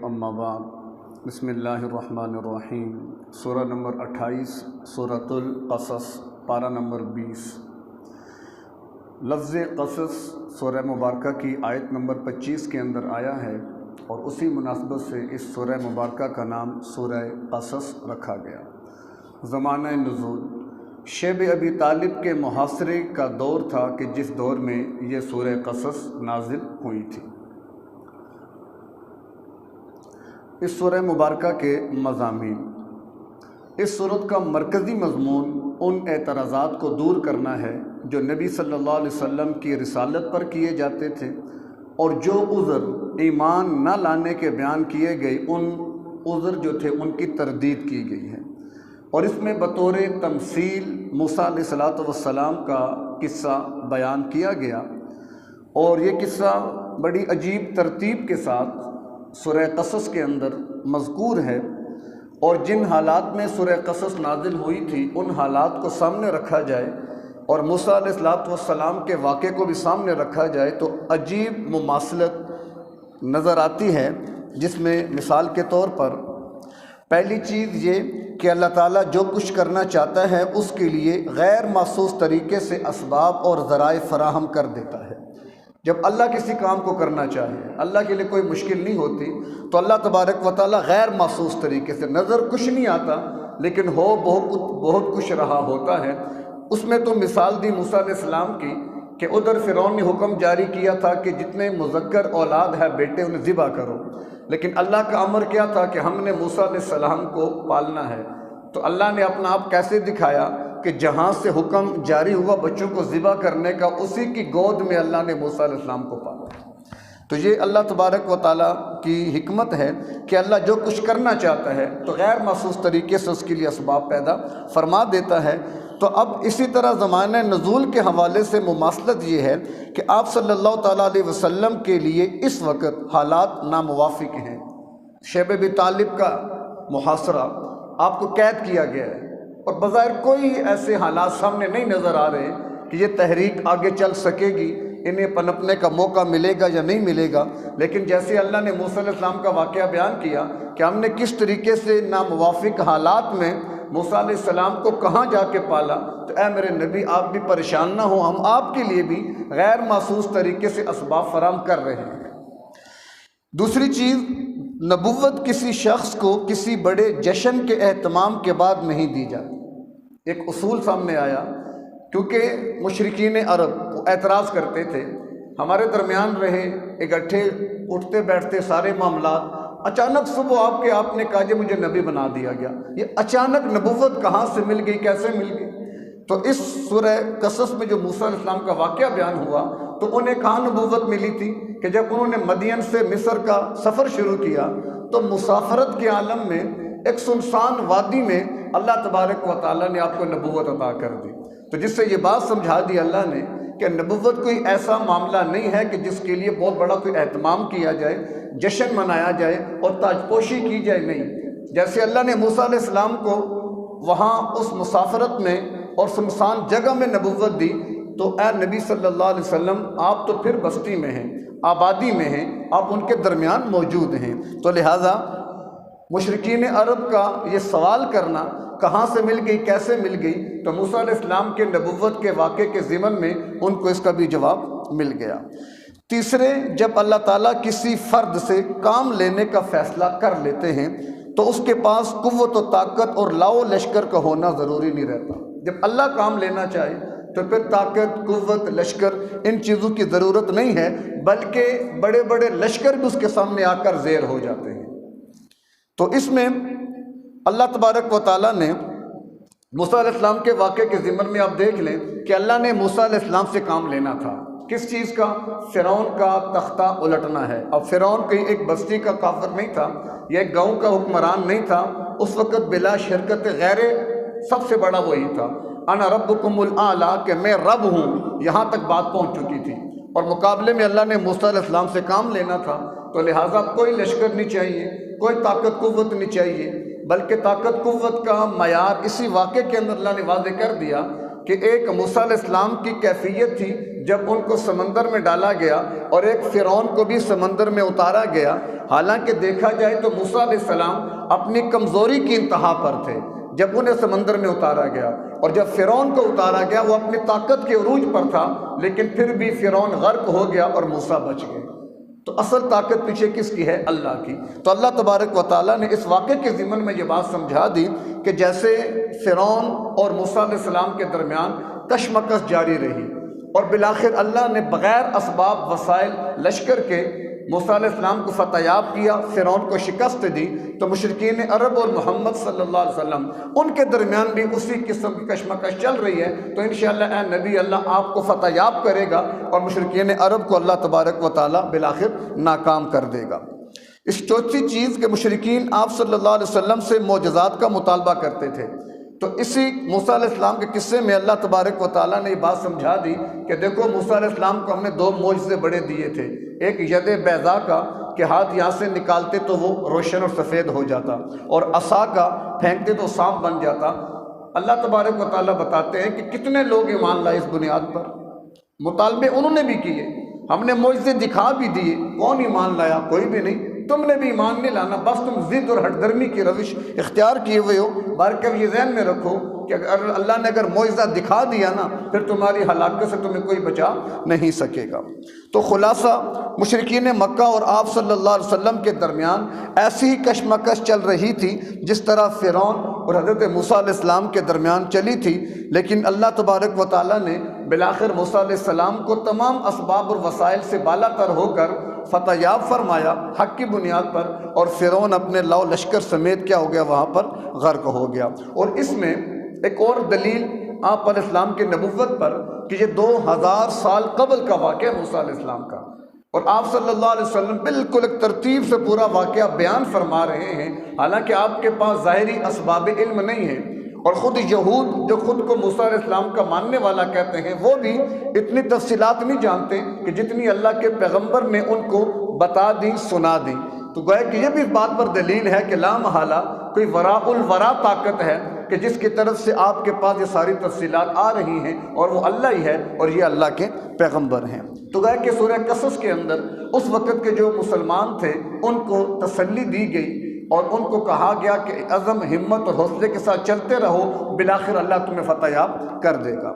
اما بعد بسم اللہ الرحمن الرحیم۔ سورہ نمبر 28 سورۃ القصص، پارہ نمبر 20۔ لفظ قصص سورہ مبارکہ کی آیت نمبر 25 کے اندر آیا ہے، اور اسی مناسبت سے اس سورہ مبارکہ کا نام سورہ قصص رکھا گیا۔ زمانہ نزول شیب ابی طالب کے محاصرے کا دور تھا کہ جس دور میں یہ سورہ قصص نازل ہوئی تھی۔ اس سورہ مبارکہ کے مضامین: اس سورت کا مرکزی مضمون ان اعتراضات کو دور کرنا ہے جو نبی صلی اللہ علیہ وسلم کی رسالت پر کیے جاتے تھے، اور جو عذر ایمان نہ لانے کے بیان کیے گئے ان عذر جو تھے ان کی تردید کی گئی ہے، اور اس میں بطور تمثیل موسیٰ علیہ السلام کا قصہ بیان کیا گیا، اور یہ قصہ بڑی عجیب ترتیب کے ساتھ سورہ قصص کے اندر مذکور ہے، اور جن حالات میں سورہ قصص نازل ہوئی تھی ان حالات کو سامنے رکھا جائے اور موسیٰ علیہ السلام کے واقعے کو بھی سامنے رکھا جائے تو عجیب مماثلت نظر آتی ہے، جس میں مثال کے طور پر پہلی چیز یہ کہ اللہ تعالیٰ جو کچھ کرنا چاہتا ہے اس کے لیے غیر محسوس طریقے سے اسباب اور ذرائع فراہم کر دیتا ہے۔ جب اللہ کسی کام کو کرنا چاہے، اللہ کے لیے کوئی مشکل نہیں ہوتی، تو اللہ تبارک و تعالیٰ غیر محسوس طریقے سے، نظر کچھ نہیں آتا لیکن بہت کچھ رہا ہوتا ہے۔ اس میں تو مثال دی موسیٰ علیہ السلام کی کہ ادھر فرعون نے حکم جاری کیا تھا کہ جتنے مذکر اولاد ہے بیٹے انہیں ذبح کرو، لیکن اللہ کا امر کیا تھا کہ ہم نے موسیٰ علیہ السلام کو پالنا ہے، تو اللہ نے اپنا آپ کیسے دکھایا کہ جہاں سے حکم جاری ہوا بچوں کو ذبح کرنے کا، اسی کی گود میں اللہ نے موسیٰ علیہ السلام کو پالا۔ تو یہ اللہ تبارک و تعالیٰ کی حکمت ہے کہ اللہ جو کچھ کرنا چاہتا ہے تو غیر محسوس طریقے سے اس کے لیے اسباب پیدا فرما دیتا ہے۔ تو اب اسی طرح زمانہ نزول کے حوالے سے مماثلت یہ ہے کہ آپ صلی اللہ تعالیٰ علیہ وسلم کے لیے اس وقت حالات ناموافق ہیں۔ شیب ابی طالب کا محاصرہ، آپ کو قید کیا گیا ہے، اور بظاہر کوئی ایسے حالات سامنے نہیں نظر آ رہے کہ یہ تحریک آگے چل سکے گی، انہیں پنپنے کا موقع ملے گا یا نہیں ملے گا، لیکن جیسے اللہ نے موسیٰ علیہ السلام کا واقعہ بیان کیا کہ ہم نے کس طریقے سے ناموافق حالات میں موسیٰ علیہ السلام کو کہاں جا کے پالا، تو اے میرے نبی آپ بھی پریشان نہ ہوں، ہم آپ کے لیے بھی غیر محسوس طریقے سے اسباب فراہم کر رہے ہیں۔ دوسری چیز، نبوت کسی شخص کو کسی بڑے جشن کے اہتمام کے بعد نہیں دی جاتی۔ ایک اصول سامنے آیا، کیونکہ مشرکین عرب اعتراض کرتے تھے، ہمارے درمیان رہے اکٹھے اٹھتے بیٹھتے سارے معاملات، اچانک صبح آپ نے کہا جی مجھے نبی بنا دیا گیا، یہ اچانک نبوت کہاں سے مل گئی، کیسے مل گئی؟ تو اس سورہ قصص میں جو موسیٰ علیہ السلام کا واقعہ بیان ہوا تو انہیں کہاں نبوت ملی تھی کہ جب انہوں نے مدین سے مصر کا سفر شروع کیا تو مسافرت کے عالم میں ایک سنسان وادی میں اللہ تبارک و تعالیٰ نے آپ کو نبوت عطا کر دی، تو جس سے یہ بات سمجھا دی اللہ نے کہ نبوت کوئی ایسا معاملہ نہیں ہے کہ جس کے لیے بہت بڑا کوئی اہتمام کیا جائے، جشن منایا جائے اور تاج پوشی کی جائے، نہیں۔ جیسے اللہ نے موسیٰ علیہ السلام کو وہاں اس مسافرت میں اور سنسان جگہ میں نبوت دی، تو اے نبی صلی اللہ علیہ وسلم آپ تو پھر بستی میں ہیں، آبادی میں ہیں، آپ ان کے درمیان موجود ہیں۔ تو لہٰذا مشرکین عرب کا یہ سوال کرنا کہاں سے مل گئی، کیسے مل گئی، تو موسیٰ علیہ السلام کے نبوت کے واقعے کے ضمن میں ان کو اس کا بھی جواب مل گیا۔ تیسرے، جب اللہ تعالیٰ کسی فرد سے کام لینے کا فیصلہ کر لیتے ہیں تو اس کے پاس قوت و طاقت اور لاؤ لشکر کا ہونا ضروری نہیں رہتا۔ جب اللہ کام لینا چاہے تو پھر طاقت، قوت، لشکر ان چیزوں کی ضرورت نہیں ہے، بلکہ بڑے بڑے لشکر بھی اس کے سامنے آ کر زیر ہو جاتے ہیں۔ تو اس میں اللہ تبارک و تعالیٰ نے موسیٰ علیہ السلام کے واقعے کے ضمن میں آپ دیکھ لیں کہ اللہ نے موسیٰ علیہ السلام سے کام لینا تھا۔ کس چیز کا؟ فرعون کا تختہ الٹنا ہے۔ اب فرعون کوئی ایک بستی کا کافر نہیں تھا، یا ایک گاؤں کا حکمران نہیں تھا، اس وقت بلا شرکت غیر سب سے بڑا وہی تھا، انا ربکم الاعلیٰ، کہ میں رب ہوں، یہاں تک بات پہنچ چکی تھی، اور مقابلے میں اللہ نے موسیٰ علیہ السلام سے کام لینا تھا، تو لہٰذا کوئی لشکر نہیں چاہیے، کوئی طاقت قوت نہیں چاہیے، بلکہ طاقت قوت کا معیار اسی واقعے کے اندر اللہ نے واضح کر دیا کہ ایک موسیٰ علیہ السلام کی کیفیت تھی جب ان کو سمندر میں ڈالا گیا اور ایک فرعون کو بھی سمندر میں اتارا گیا۔ حالانکہ دیکھا جائے تو موسیٰ علیہ السلام اپنی کمزوری کی انتہا پر تھے جب انہیں سمندر میں اتارا گیا، اور جب فرعون کو اتارا گیا وہ اپنی طاقت کے عروج پر تھا، لیکن پھر بھی فرعون غرق ہو گیا اور موسیٰ بچ گئے۔ تو اصل طاقت پیچھے کس کی ہے؟ اللہ کی۔ تو اللہ تبارک و تعالیٰ نے اس واقعے کے ضمن میں یہ بات سمجھا دی کہ جیسے فرعون اور موسیٰ علیہ السلام کے درمیان کشمکش جاری رہی اور بالآخر اللہ نے بغیر اسباب وسائل لشکر کے موسیٰ علیہ السلام کو فتح یاب کیا، فرعون کو شکست دی، تو مشرکین عرب اور محمد صلی اللہ علیہ وسلم ان کے درمیان بھی اسی قسم کی کشمکش چل رہی ہے۔ تو انشاءاللہ اے نبی، اللہ آپ کو فتح یاب کرے گا اور مشرکین عرب کو اللہ تبارک و تعالیٰ بالآخر ناکام کر دے گا۔ اس چوتھی چیز کہ مشرکین آپ صلی اللہ علیہ وسلم سے معجزات کا مطالبہ کرتے تھے، تو اسی موسیٰ علیہ السلام کے قصے میں اللہ تبارک و تعالیٰ نے یہ بات سمجھا دی کہ دیکھو موسیٰ علیہ السلام کو ہم نے 2 معجزے بڑے دیے تھے، ایک ید بیضاء کا کہ ہاتھ یہاں سے نکالتے تو وہ روشن اور سفید ہو جاتا، اور عصا کا پھینکتے تو سانپ بن جاتا۔ اللہ تبارک و تعالیٰ بتاتے ہیں کہ کتنے لوگ ایمان لائے اس بنیاد پر، مطالبے انہوں نے بھی کیے، ہم نے معجزے دکھا بھی دیے، کون ایمان لایا؟ کوئی بھی نہیں۔ تم نے بھی ایمان نہیں لانا، بس تم ضد اور ہٹ درمی کی روش اختیار کیے ہوئے ہو۔ بارکہ یہ ذہن میں رکھو کہ اگر اللہ نے اگر معجزہ دکھا دیا نا، پھر تمہاری ہلاکت سے تمہیں کوئی بچا نہیں سکے گا۔ تو خلاصہ مشرکین مکہ اور آپ صلی اللہ علیہ وسلم کے درمیان ایسی ہی کشمکش چل رہی تھی جس طرح فرعون اور حضرت موسیٰ علیہ السلام کے درمیان چلی تھی، لیکن اللہ تبارک و تعالیٰ نے بالآخر موسیٰ علیہ السلام کو تمام اسباب اور وسائل سے بالا تر ہو کر فتح یاب فرمایا حق کی بنیاد پر، اور فرعون اپنے لاؤ لشکر سمیت کیا ہو گیا؟ وہاں پر غرق ہو گیا۔ اور اس میں ایک اور دلیل آپ علیہ السلام کی نبوت پر کہ یہ 2000 سال قبل کا واقعہ موسیٰ علیہ السلام کا، اور آپ صلی اللہ علیہ وسلم بالکل ایک ترتیب سے پورا واقعہ بیان فرما رہے ہیں، حالانکہ آپ کے پاس ظاہری اسباب علم نہیں ہے، اور خود یہود جو خود کو موسیٰ علیہ السلام کا ماننے والا کہتے ہیں وہ بھی اتنی تفصیلات نہیں جانتے کہ جتنی اللہ کے پیغمبر نے ان کو بتا دی، سنا دی۔ تو گویا کہ یہ بھی اس بات پر دلیل ہے کہ لا محالہ کوئی وراء الورا طاقت ہے کہ جس کی طرف سے آپ کے پاس یہ ساری تفصیلات آ رہی ہیں، اور وہ اللہ ہی ہے اور یہ اللہ کے پیغمبر ہیں۔ تو گویا کہ سورہ قصص کے اندر اس وقت کے جو مسلمان تھے ان کو تسلی دی گئی اور ان کو کہا گیا کہ عزم، ہمت اور حوصلے کے ساتھ چلتے رہو، بالآخر اللہ تمہیں فتح یاب کر دے گا۔